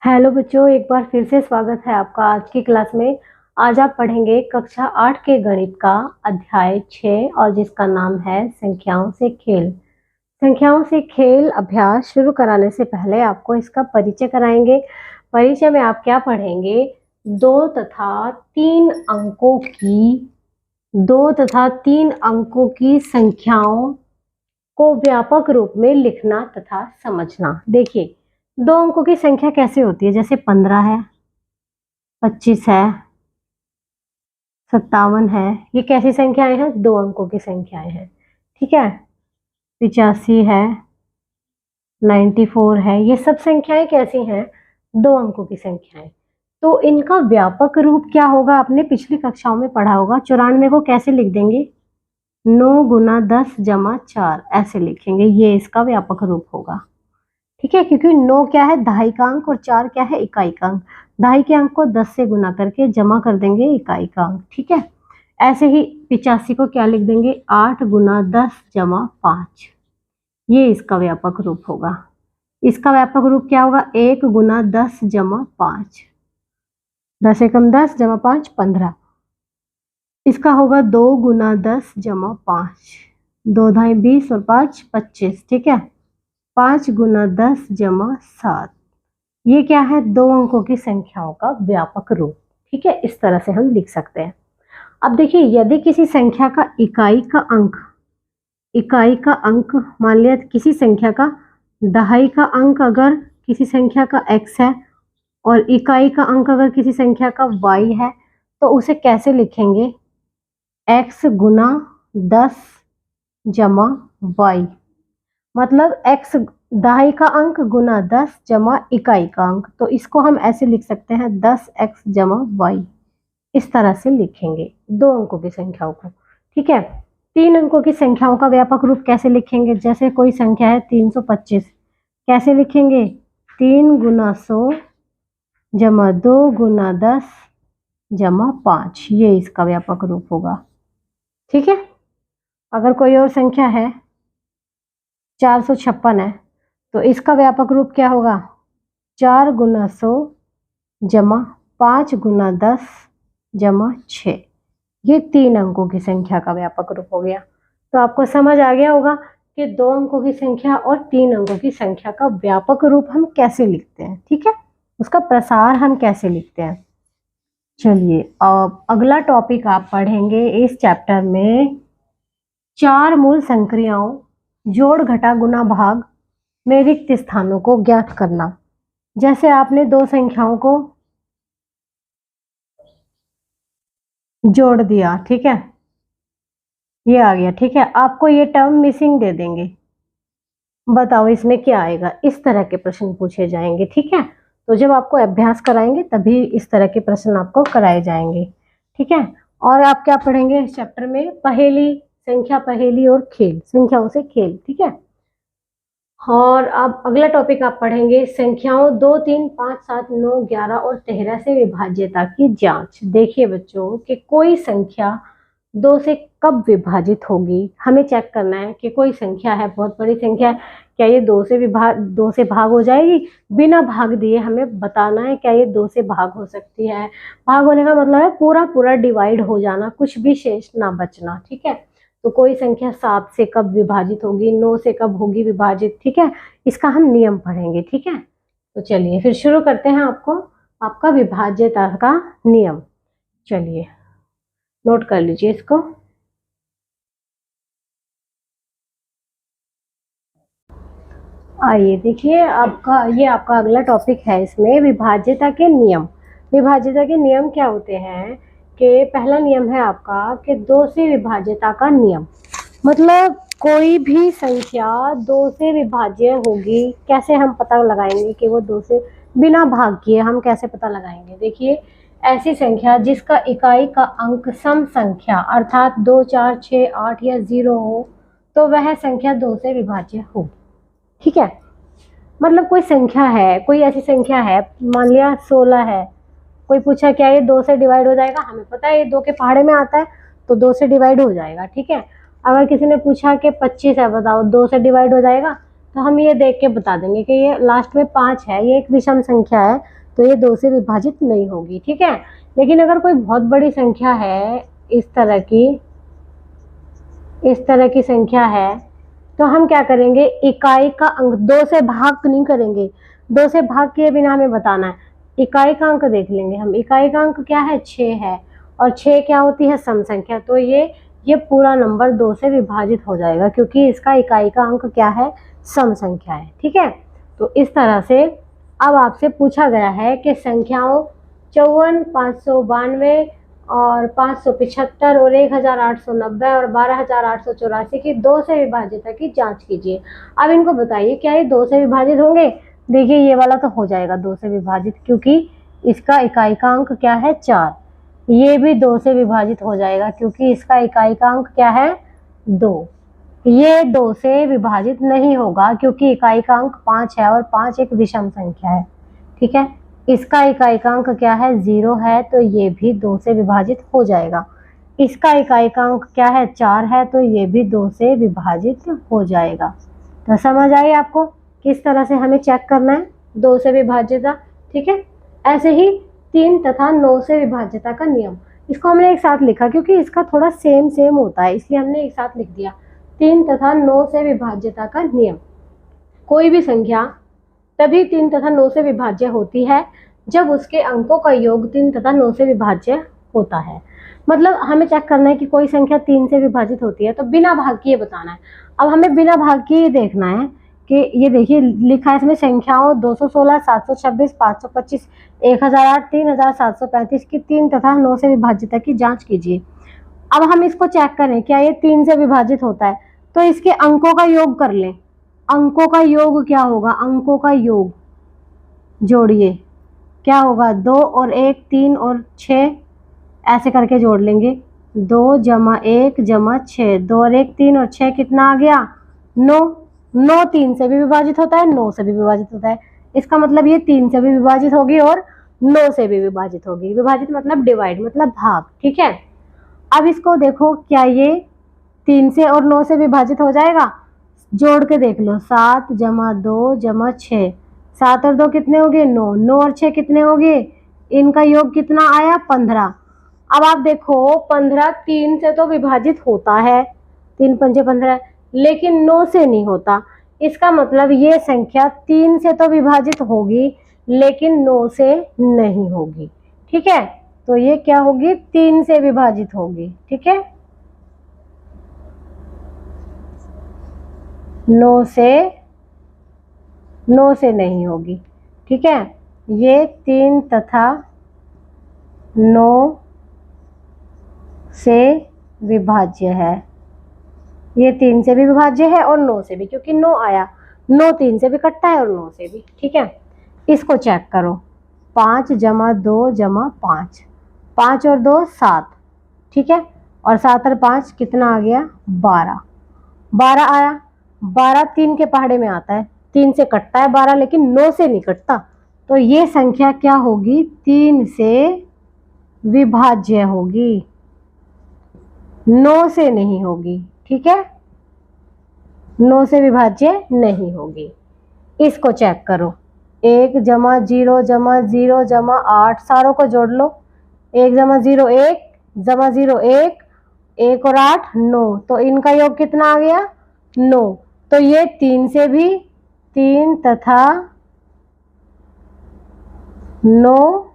Hello बच्चों, एक बार फिर से स्वागत है आपका आज की क्लास में। आज आप पढ़ेंगे कक्षा 8 के गणित का अध्याय 6 और जिसका नाम है संख्याओं से खेल। संख्याओं से खेल अभ्यास शुरू कराने से पहले आपको इसका परिचय कराएंगे। परिचय में आप क्या पढ़ेंगे? दो तथा तीन अंकों की संख्याओं को व्यापक रूप में लिखना तथा समझना। देखिए, 2 अंकों की संख्या कैसे होती है? जैसे 15 है, 25 है, 57 है। ये कैसी संख्याएं हैं? 2 अंकों की संख्याएं हैं। ठीक है। 85 है, 94 है। ये सब संख्याएं कैसी हैं? 2 अंकों की संख्याएं। तो इनका व्यापक रूप क्या होगा? आपने पिछली कक्षाओं में पढ़ा होगा। 94 को कैसे लिख देंगे? 9 गुना 10 जमा 4 ऐसे लिखेंगे। ये इसका व्यापक रूप होगा। ठीक है, क्योंकि 9 क्या है? दहाई का अंक और 4 क्या है? इकाई का अंक। दहाई के अंक को 10 से गुना करके जमा कर देंगे इकाई का अंक। ठीक है। ऐसे ही 85 को क्या लिख देंगे? 8 गुना 10 जमा 5। ये इसका व्यापक रूप होगा। इसका व्यापक रूप क्या होगा? 1 गुना 10 जमा 5। 10 एकम 10 जमा 5 15। इसका होगा 2 गुना 10 जमा 5। 2 धाई 20 और 5 25। ठीक है। 5 गुना 10 जमा 7। ये क्या है? 2 अंकों की संख्याओं का व्यापक रूप। ठीक है, इस तरह से हम लिख सकते हैं। अब देखिए, यदि किसी संख्या का इकाई का अंक मान लिया, किसी संख्या का दहाई का अंक अगर किसी संख्या का x है और इकाई का अंक अगर किसी संख्या का y है, तो उसे कैसे लिखेंगे? x गुना 10 जमा y। मतलब x दहाई का अंक गुना 10 जमा इकाई का अंक। तो इसको हम ऐसे लिख सकते हैं 10x जमा y। इस तरह से लिखेंगे 2 अंकों की संख्याओं को। ठीक है। 3 अंकों की संख्याओं का व्यापक रूप कैसे लिखेंगे? जैसे कोई संख्या है 325। कैसे लिखेंगे? 3 गुना 100 जमा 2 गुना 10 जमा 5। ये इसका व्यापक रूप होगा। ठीक है। अगर कोई और संख्या है 456 है, तो इसका व्यापक रूप क्या होगा? 4 गुना 100 जमा 5 गुना 10 जमा 6। ये 3 अंकों की संख्या का व्यापक रूप हो गया। तो आपको समझ आ गया होगा कि 2 अंकों की संख्या और 3 अंकों की संख्या का व्यापक रूप हम कैसे लिखते हैं। ठीक है, उसका प्रसार हम कैसे लिखते हैं। चलिए, अब अगला टॉपिक आप पढ़ेंगे इस चैप्टर में 4 मूल संक्रियाओं जोड़ घटा गुना भाग में रिक्त स्थानों को ज्ञात करना। जैसे आपने 2 संख्याओं को जोड़ दिया। ठीक है, ये आ गया। ठीक है, आपको ये टर्म मिसिंग दे देंगे। बताओ इसमें क्या आएगा? इस तरह के प्रश्न पूछे जाएंगे। ठीक है, तो जब आपको अभ्यास कराएंगे तभी इस तरह के प्रश्न आपको कराए जाएंगे। ठीक है। और आप क्या पढ़ेंगे इस चैप्टर में? पहेली, संख्या पहेली और खेल, संख्याओं से खेल। ठीक है। और अब अगला टॉपिक आप पढ़ेंगे संख्याओं 2, 3, 5, 7, 9, 11 और 13 से विभाज्यता की जांच। देखिए बच्चों, कि कोई संख्या 2 से कब विभाजित होगी, हमें चेक करना है कि कोई संख्या है, बहुत बड़ी संख्या है, क्या ये 2 से भाग हो जाएगी? बिना भाग दिए हमें बताना है क्या ये 2 से भाग हो सकती है। भाग होने का मतलब है पूरा पूरा डिवाइड हो जाना, कुछ भी शेष ना बचना। ठीक है। तो कोई संख्या 7 से कब विभाजित होगी, 9 से कब होगी विभाजित। ठीक है, इसका हम नियम पढ़ेंगे। ठीक है, तो चलिए फिर शुरू करते हैं आपका विभाज्यता का नियम। चलिए नोट कर लीजिए इसको। आइए देखिए, आपका अगला टॉपिक है। इसमें विभाज्यता के नियम। विभाज्यता के नियम क्या होते हैं? कि पहला नियम है आपका कि 2 से विभाज्यता का नियम। मतलब कोई भी संख्या 2 से विभाज्य होगी। कैसे हम पता लगाएंगे कि वो 2 से, बिना भाग किए हम कैसे पता लगाएंगे? देखिए, ऐसी संख्या जिसका इकाई का अंक सम संख्या अर्थात 2, 4, 6, 8 या 0 हो, तो वह संख्या 2 से विभाज्य होगी। ठीक है। मतलब कोई संख्या है, कोई ऐसी संख्या है, मान लिया 16 है। कोई पूछा क्या ये 2 से डिवाइड हो जाएगा? हमें पता है ये 2 के पहाड़े में आता है, तो 2 से डिवाइड हो जाएगा। ठीक है। अगर किसी ने पूछा कि 25 है, बताओ 2 से डिवाइड हो जाएगा? तो हम ये देख के बता देंगे कि ये लास्ट में 5 है, ये एक विषम संख्या है, तो ये 2 से विभाजित नहीं होगी, ठीक है। लेकिन अगर कोई बहुत बड़ी संख्या है, इस तरह की संख्या है, तो हम क्या करेंगे, इकाई का अंक 2 से भाग नहीं करेंगे, 2 से भाग किए बिना हमें बताना है, इकाई का अंक देख लेंगे हम। इकाई का अंक क्या है, 6 है, और 6 क्या होती है, सम संख्या। तो ये पूरा नंबर 2 से विभाजित हो जाएगा, क्योंकि इसका इकाई का अंक क्या है, सम संख्या है, ठीक है। तो इस तरह से अब आपसे पूछा गया है कि संख्याओं 54, 592 और 575 और 1890 और 12884 की 2 से विभाजित की जांच कीजिए। अब इनको बताइए क्या ये 2 से विभाजित होंगे। देखिए ये वाला तो हो जाएगा 2 से विभाजित, क्योंकि इसका इकाई का अंक क्या है, 4। ये भी 2 से विभाजित हो जाएगा, क्योंकि इसका इकाई का अंक क्या है, 2। ये 2 से विभाजित नहीं होगा, क्योंकि इकाई का अंक 5 है और 5 एक विषम संख्या है, ठीक है। इसका इकाई का अंक क्या है, 0 है, तो ये भी 2 से विभाजित हो जाएगा। इसका इकाई का अंक क्या है, 4 है, तो ये भी 2 से विभाजित हो जाएगा। तो समझ आई आपको किस तरह से हमें चेक करना है 2 से विभाज्यता, ठीक है। ऐसे ही 3 तथा 9 से विभाज्यता का नियम, इसको हमने एक साथ लिखा क्योंकि इसका थोड़ा सेम होता है, इसलिए हमने एक साथ लिख दिया। 3 तथा 9 से विभाज्यता का नियम, कोई भी संख्या तभी 3 तथा 9 से विभाज्य होती है जब उसके अंकों का योग 3 तथा 9 से विभाज्य होता है। मतलब हमें चेक करना है कि कोई संख्या 3 से विभाजित होती है, तो बिना भाग किए बताना है। अब हमें बिना भाग किए देखना है कि ये देखिए लिखा है इसमें संख्याओं 216, 726, 525, 1008, 3735 की 3 तथा 9 से विभाज्यता की जांच कीजिए। अब हम इसको चेक करें क्या ये 3 से विभाजित होता है, तो इसके अंकों का योग कर लें। अंकों का योग क्या होगा, अंकों का योग जोड़िए, क्या होगा, 2 और 1, 3 और 6, ऐसे करके जोड़ लेंगे। 2 जमा 1 जमा 6, 2 और 1 3 और 6 कितना आ गया, 9। 9 3 से भी विभाजित होता है, 9 से भी विभाजित होता है। इसका मतलब ये 3 से भी विभाजित होगी और 9 से भी विभाजित होगी। विभाजित मतलब डिवाइड, मतलब भाग, ठीक है। अब इसको देखो क्या ये 3 से और 9 से विभाजित हो जाएगा, जोड़ के देख लो। 7 जमा 2 जमा 6, 7 और 2 कितने हो गए, 9। 9 और 6 कितने हो गए, इनका योग कितना आया, 15। अब आप देखो 15 3 से तो विभाजित होता है, 3 पंजे 15, लेकिन 9 से नहीं होता। इसका मतलब ये संख्या 3 से तो विभाजित होगी लेकिन 9 से नहीं होगी, ठीक है। तो ये क्या होगी, 3 से विभाजित होगी, ठीक है। 9 से नहीं होगी, ठीक है। ये 3 तथा 9 से विभाज्य है, ये 3 से भी विभाज्य है और 9 से भी, क्योंकि 9 आया, 9 3 से भी कटता है और 9 से भी, ठीक है। इसको चेक करो, 5 जमा 2 जमा 5, 5 और 2 7, ठीक है, और 7 और 5 कितना आ गया, 12। 12 आया, 12 3 के पहाड़े में आता है, 3 से कटता है 12, लेकिन 9 से नहीं कटता। तो ये संख्या क्या होगी, 3 से विभाज्य होगी, 9 से नहीं होगी, ठीक है। 9 से विभाज्य नहीं होगी। इसको चेक करो, 1 जमा 0 जमा 0 जमा 8, सारों को जोड़ लो। 1 जमा 0 1 जमा 0 1, 1 और 8 9, तो इनका योग कितना आ गया, 9। तो ये 3 से भी, 3 तथा 9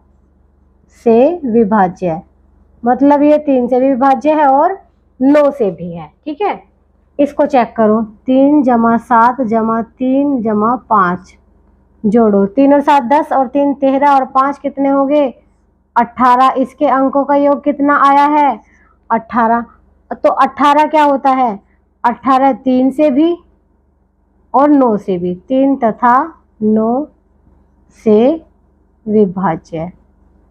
से विभाज्य है, मतलब ये 3 से भी विभाज्य है और 9 से भी है, ठीक है। इसको चेक करो, 3 जमा 7 जमा 3 जमा 5, जोड़ो। 3 और 7 10 और 3 13 और 5 कितने हो गए, 18। इसके अंकों का योग कितना आया है, 18। तो 18 क्या होता है, 18 3 से भी और 9 से भी, 3 तथा 9 से विभाज्य,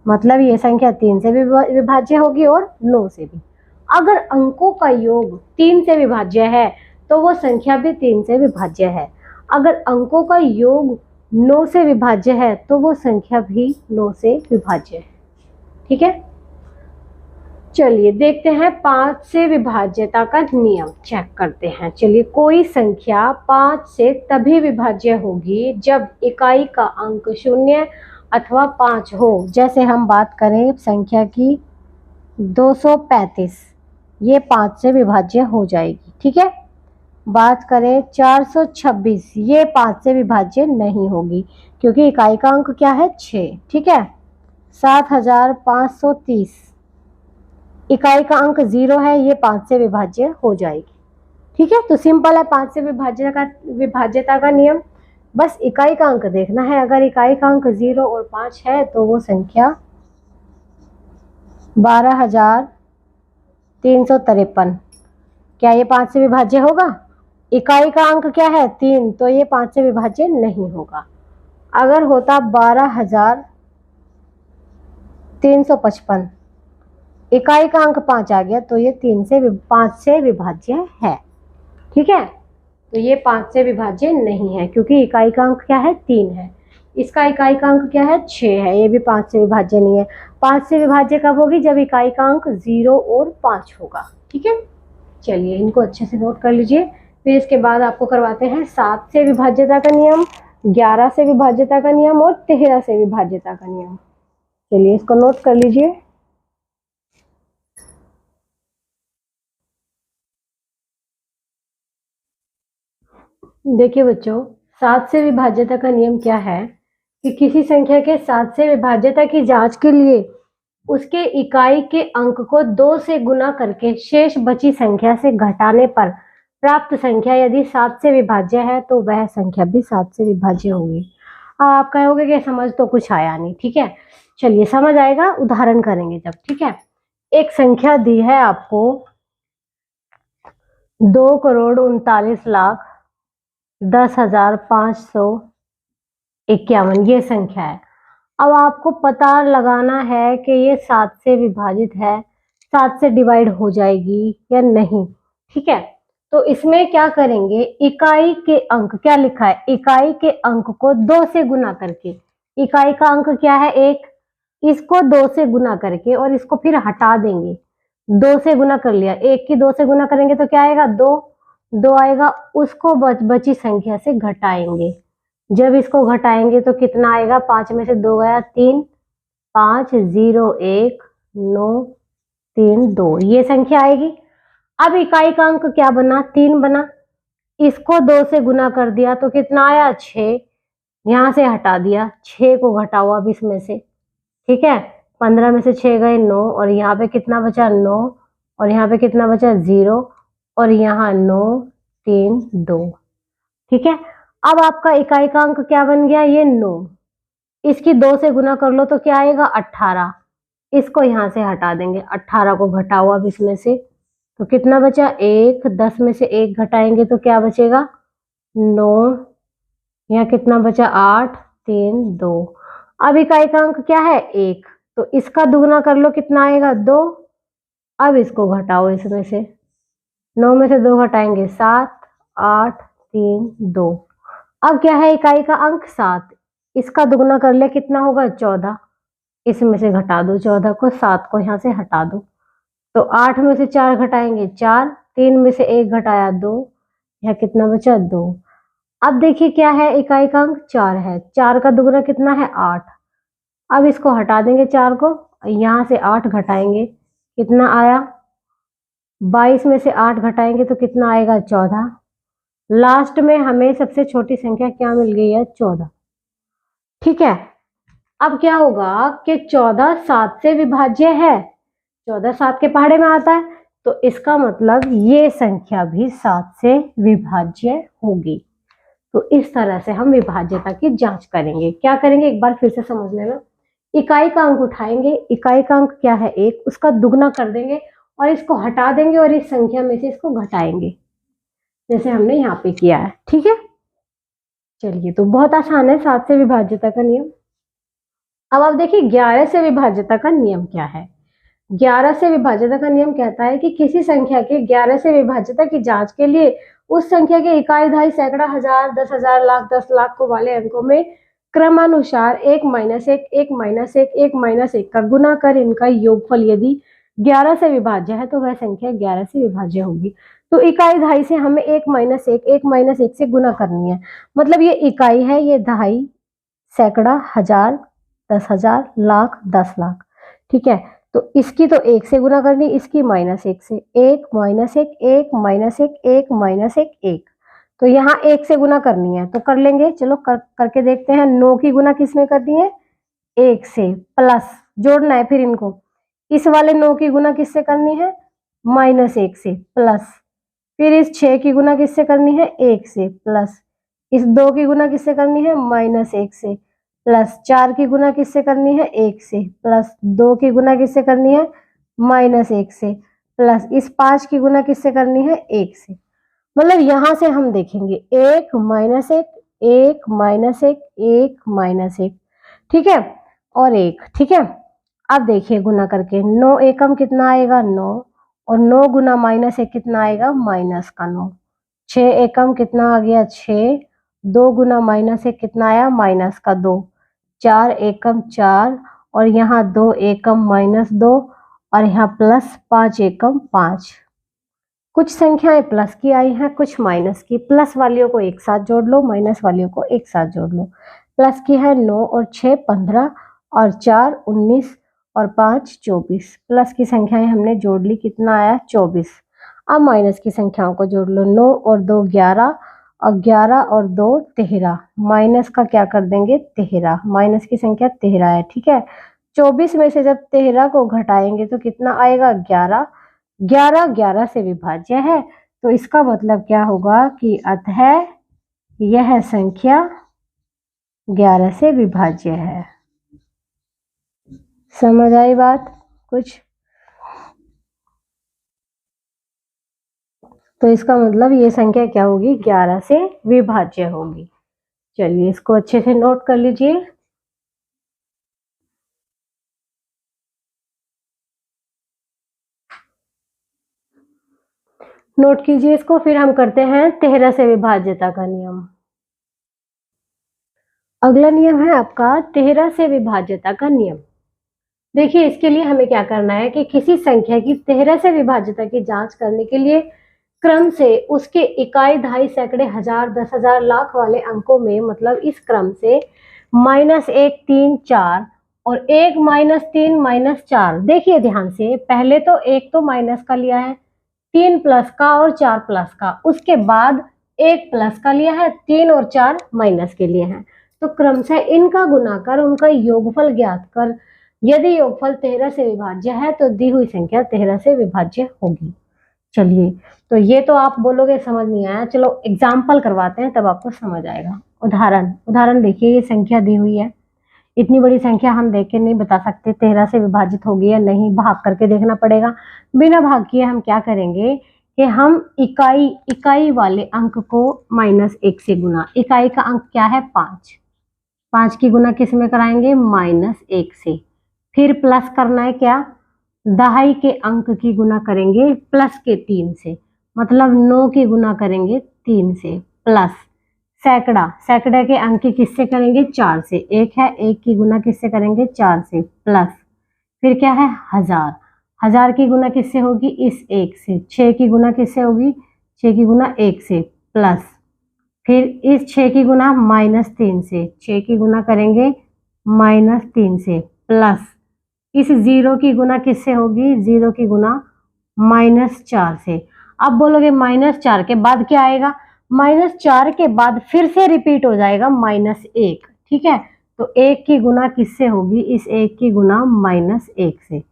मतलब ये संख्या 3 से भी विभाज्य होगी और 9 से भी। अगर अंकों का योग 3 से विभाज्य है तो वो संख्या भी 3 से विभाज्य है। अगर अंकों का योग 9 से विभाज्य है तो वो संख्या भी 9 से विभाज्य है, ठीक है। चलिए देखते हैं 5 से विभाज्यता का नियम चेक करते हैं। चलिए, कोई संख्या 5 से तभी विभाज्य होगी जब इकाई का अंक 0 अथवा 5 हो। जैसे हम बात करें संख्या की 235, ये 5 से विभाज्य हो जाएगी, ठीक है। बात करें 426, ये 5 से विभाज्य नहीं होगी क्योंकि इकाई का अंक क्या है 6, ठीक है। 7530, इकाई का अंक 0 है, ये 5 से विभाज्य हो जाएगी, ठीक है। तो सिंपल है 5 से विभाज्यता का नियम। बस इकाई का अंक देखना है। अगर इकाई का अंक 0 और 5 है तो वो संख्या 12353, क्या ये 5 से विभाज्य होगा? इकाई का अंक क्या है 3, तो ये 5 से विभाज्य नहीं होगा। अगर होता 12355, इकाई का अंक 5 आ गया तो ये 5 से विभाज्य है, ठीक है। तो ये 5 से विभाज्य नहीं है क्योंकि इकाई का अंक क्या है 3 है। इसका इकाई का अंक क्या है 6 है, ये भी 5 से विभाज्य नहीं है। 5 से विभाज्य कब होगी? जब इकाई का अंक 0 और 5 होगा, ठीक है। चलिए इनको अच्छे से नोट कर लीजिए। फिर इसके बाद आपको करवाते हैं 7 से विभाज्यता का नियम, 11 से विभाज्यता का नियम और 13 से विभाज्यता का नियम। चलिए इसको नोट कर लीजिए। देखिए बच्चों, 7 से विभाज्यता का नियम क्या है कि किसी संख्या के 7 से विभाज्यता की जांच के लिए उसके इकाई के अंक को 2 से गुना करके शेष बची संख्या से घटाने पर प्राप्त संख्या यदि 7 से विभाज्य है तो वह संख्या भी 7 से विभाज्य होगी। आप कहोगे कि समझ तो कुछ आया नहीं, ठीक है। चलिए समझ आएगा, उदाहरण करेंगे जब, ठीक है। एक संख्या दी है आपको 2,39,10,551, ये संख्या है। अब आपको पता लगाना है कि ये 7 से विभाजित है, 7 से डिवाइड हो जाएगी या नहीं, ठीक है। तो इसमें क्या करेंगे, इकाई के अंक क्या लिखा है, इकाई के अंक को 2 से गुना करके, इकाई का अंक क्या है 1, इसको 2 से गुना करके और इसको फिर हटा देंगे। 2 से गुना कर लिया, 1 की 2 से गुना करेंगे तो क्या आएगा 2, 2 आएगा, उसको बची संख्या से घटाएंगे। जब इसको घटाएंगे तो कितना आएगा, 5 में से 2 गया 3, 5 0 1 9 3 2, ये संख्या आएगी। अब इकाई का अंक क्या बना 3 बना, इसको 2 से गुना कर दिया तो कितना आया 6, यहां से हटा दिया, 6 को घटाओ अब इसमें से, ठीक है। 15 में से 6 गए 9 और यहाँ पे कितना बचा 9 और यहाँ पे कितना बचा 0 और यहाँ 9 3 2, ठीक है। अब आपका इकाई का अंक क्या बन गया, ये 9, इसकी 2 से गुना कर लो तो क्या आएगा 18, इसको यहाँ से हटा देंगे, 18 को घटाओ अब इसमें से तो कितना बचा 1, 10 में से 1 घटाएंगे तो क्या बचेगा 9, यहाँ कितना बचा 8 3 2। अब इकाई का अंक क्या है 1, तो इसका दुगना कर लो कितना आएगा 2, अब इसको घटाओ इसमें से, 9 में से 2 घटाएंगे 7 8 3 2। अब क्या है इकाई का अंक 7, इसका दुगना कर ले कितना होगा 14, इसमें से घटा दो 14 को, 7 को यहाँ से हटा दो तो 8 में से 4 घटाएंगे 4, 3 में से 1 घटाया 2, यह कितना बचा 2। अब देखिए क्या है, इकाई का अंक 4 है, 4 का दुगना कितना है 8, अब इसको हटा देंगे 4 को, यहाँ से 8 घटाएंगे कितना आया 22 में से 8 घटाएंगे तो कितना आएगा 14। लास्ट में हमें सबसे छोटी संख्या क्या मिल गई है 14, ठीक है। अब क्या होगा कि 14 7 से विभाज्य है, 14 7 के पहाड़े में आता है तो इसका मतलब ये संख्या भी 7 से विभाज्य होगी। तो इस तरह से हम विभाज्यता की जांच करेंगे। क्या करेंगे एक बार फिर से समझ लेना, इकाई का अंक उठाएंगे, इकाई का अंक क्या है 1, उसका दुगना कर देंगे और इसको हटा देंगे और इस संख्या में से इसको घटाएंगे जैसे हमने यहाँ पे किया है, ठीक है। चलिए तो बहुत आसान है 7 से विभाज्यता का नियम। अब आप देखिए 11 से विभाज्यता का नियम क्या है। 11 से विभाज्यता का नियम कहता है कि किसी संख्या के 11 से विभाज्यता की जांच के लिए उस संख्या के इकाई, दहाई, सैकड़ा, हजार, 10,000, लाख, 10 लाख को वाले अंकों में क्रमानुसार 1 - 1 1 - 1 1 - 1 का गुना कर इनका योगफल यदि 11 से विभाज्य है तो वह संख्या 11 से विभाज्य होगी। तो इकाई दहाई से हमें 1 माइनस 1 से गुना करनी है। मतलब ये इकाई है, ये दहाई, सैकड़ा, हजार, 10,000, लाख, 10 लाख। ठीक है, तो इसकी तो 1 से गुना करनी, इसकी -1 से। 1 माइनस 1, 1 माइनस 1, 1 माइनस 1, 1। तो यहाँ 1 से गुना करनी है तो कर लेंगे। चलो करके देखते हैं। 9 की गुना किस में करनी है? 1 से। प्लस जोड़ना है फिर इनको। इस वाले 9 की गुना किससे करनी है? -1 से। प्लस फिर इस 6 की गुना किससे करनी है? 1 से। प्लस इस 2 की गुना किससे करनी है? -1 से। प्लस 4 की गुना किससे करनी है? 1 से। प्लस 2 की गुना किससे करनी है? -1 से। प्लस इस 5 की गुना किससे करनी है? 1 से। मतलब यहां से हम देखेंगे 1 माइनस 1, 1 माइनस 1, 1 माइनस 1। ठीक है, और 1। ठीक है, अब देखिए गुना करके 9 एकम कितना आएगा? 9। और 9 गुना -1 कितना आएगा? -9। 6 एकम कितना आ गया? 6। 2 गुना -1 कितना आया? -2। 4 एकम 4। और यहाँ 2 एकम -2। और यहाँ प्लस 5 एकम 5। कुछ संख्याएं प्लस की आई हैं, कुछ माइनस की। प्लस वालियों को एक साथ जोड़ लो, माइनस वालियों को एक साथ जोड़ लो। प्लस की है 9 और 6 15 और 4 19 और 5 24। प्लस की संख्याएं हमने जोड़ ली, कितना आया? 24। अब माइनस की संख्याओं को जोड़ लो। 9 और 2 11 और 11 और 2 13। माइनस का क्या कर देंगे? 13। माइनस की संख्या 13 है। ठीक है, 24 में से जब 13 को घटाएंगे तो कितना आएगा? 11। 11 11 से विभाज्य है, तो इसका मतलब क्या होगा कि अतः यह संख्या 11 से विभाज्य है। समझ आई बात कुछ? तो इसका मतलब ये संख्या क्या होगी? 11 से विभाज्य होगी। चलिए इसको अच्छे से नोट कर लीजिए। नोट कीजिए इसको, फिर हम करते हैं 13 से विभाज्यता का नियम। अगला नियम है आपका 13 से विभाज्यता का नियम। देखिए इसके लिए हमें क्या करना है कि किसी संख्या की 13 से विभाज्यता की जांच करने के लिए क्रम से उसके इकाई, दहाई, सैकड़े, हजार, 10,000, लाख वाले अंकों में, मतलब इस क्रम से -1 3 4 और 1 -3 -4। देखिए ध्यान से, पहले तो 1 तो माइनस का लिया है, 3 प्लस का और 4 प्लस का। उसके बाद 1 प्लस का लिया है, 3 और 4 माइनस के लिए हैं। तो क्रमशः इनका गुना कर उनका योगफल ज्ञात कर। यदि योगफल 13 से विभाज्य है तो दी हुई संख्या 13 से विभाज्य होगी। चलिए, तो ये तो आप बोलोगे समझ नहीं आया, चलो एग्जाम्पल करवाते हैं तब आपको समझ आएगा। उदाहरण देखिए, ये संख्या दी हुई है। इतनी बड़ी संख्या हम देख के नहीं बता सकते 13 से विभाजित होगी या नहीं, भाग करके देखना पड़ेगा। बिना भाग किए हम क्या करेंगे कि हम इकाई वाले अंक को -1 से गुना। इकाई का अंक क्या है? 5। 5 की गुना किस में कराएंगे? -1 से। फिर प्लस करना है क्या? दहाई के अंक की गुना करेंगे प्लस के 3 से। मतलब 9 की गुना करेंगे 3 से। प्लस सैकड़ा के अंक की किससे करेंगे? 4 से। 1 है, 1 की गुना किससे करेंगे? 4 से। प्लस फिर क्या है? हजार की गुना किससे होगी? इस 1 से। 6 की गुना किससे होगी? 6 की गुना 1 से। प्लस फिर इस 6 की गुना -3 से। 6 की गुना करेंगे -3 से। प्लस इस 0 की गुना किससे होगी? 0 की गुना -4 से। अब बोलोगे -4 के बाद क्या आएगा? -4 के बाद फिर से रिपीट हो जाएगा -1। ठीक है, तो 1 की गुना किससे होगी? इस 1 की गुना -1 से।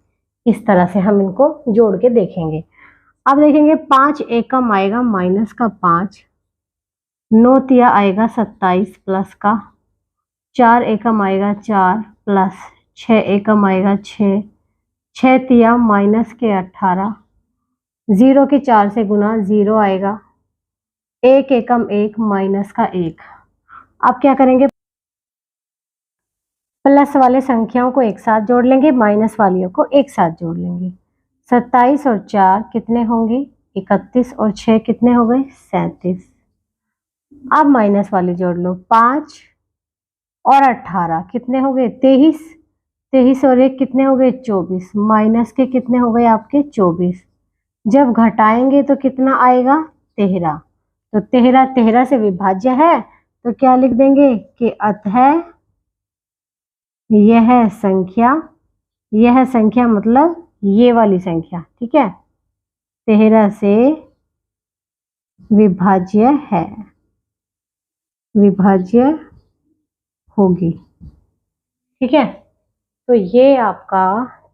इस तरह से हम इनको जोड़ के देखेंगे। अब देखेंगे 5 एकम आएगा -5। 9 तिया आएगा 27 प्लस का। 4 एकम आएगा 4 प्लस 6 एकम आएगा 6। 6 तिया माइनस के 18। 0 की 4 से गुना 0 आएगा। 1 एकम 1 माइनस का 1। अब क्या करेंगे? प्लस वाले संख्याओं को एक साथ जोड़ लेंगे, माइनस वालियों को एक साथ जोड़ लेंगे। 27 और 4 कितने होंगे? 31 और 6 कितने हो गए? 37। अब माइनस वाले जोड़ लो, 5 और 18 कितने हो गए? 23। 23 और 1 कितने हो गए 24, माइनस के कितने हो गए आपके 24। जब घटाएंगे तो कितना आएगा 13। तो 13 13 से विभाज्य है, तो क्या लिख देंगे कि अतः यह संख्या मतलब ये वाली संख्या, ठीक है, 13 से विभाज्य है, विभाज्य होगी। ठीक है, तो ये आपका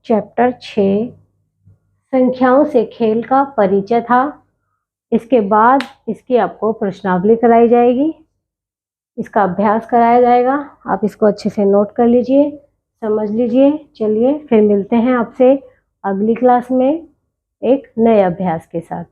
चैप्टर 6 संख्याओं से खेल का परिचय था। इसके बाद इसकी आपको प्रश्नावली कराई जाएगी, इसका अभ्यास कराया जाएगा। आप इसको अच्छे से नोट कर लीजिए, समझ लीजिए। चलिए फिर मिलते हैं आपसे अगली क्लास में एक नए अभ्यास के साथ।